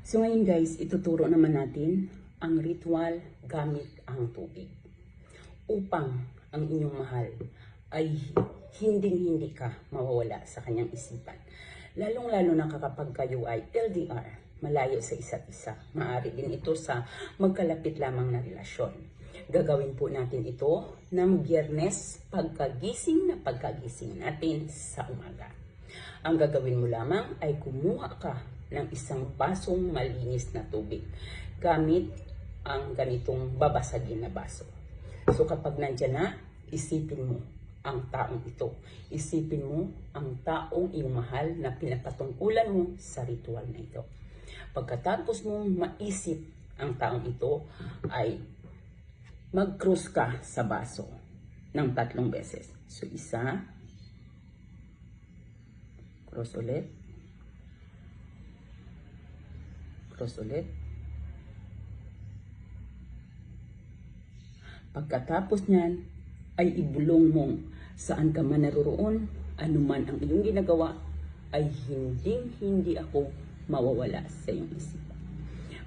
So ngayon guys, ituturo naman natin ang ritual gamit ang tubig. Upang ang inyong mahal ay hinding-hindi ka mawawala sa kanyang isipan. Lalong-lalo na kapag kayo ay LDR, malayo sa isa't isa. Maaari din ito sa magkalapit lamang na relasyon. Gagawin po natin ito ng Biyernes pagkagising natin sa umaga. Ang gagawin mo lamang ay kumuha ka ng isang basong malinis na tubig gamit ang ganitong babasagin na baso. So kapag nandyan na, isipin mo ang taong ito. Isipin mo ang taong iyong mahal na pinapatungkulan mo sa ritual na ito. Pagkatapos mong maisip ang taong ito, ay mag-cross ka sa baso ng 3 beses. So isa, cross ulit, cross ulit. Pagkatapos niyan, ay ibulong mong saan ka man naroroon, anuman ang iyong ginagawa, ay hindi ako mawawala sa iyong isipan.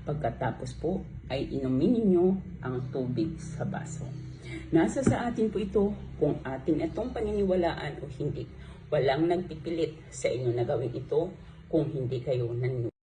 Pagkatapos po, ay inumin ninyo ang tubig sa baso. Nasa sa atin po ito kung atin itong paniniwalaan o hindi. Walang nagpipilit sa inyo na gawin ito kung hindi kayo naniniwala.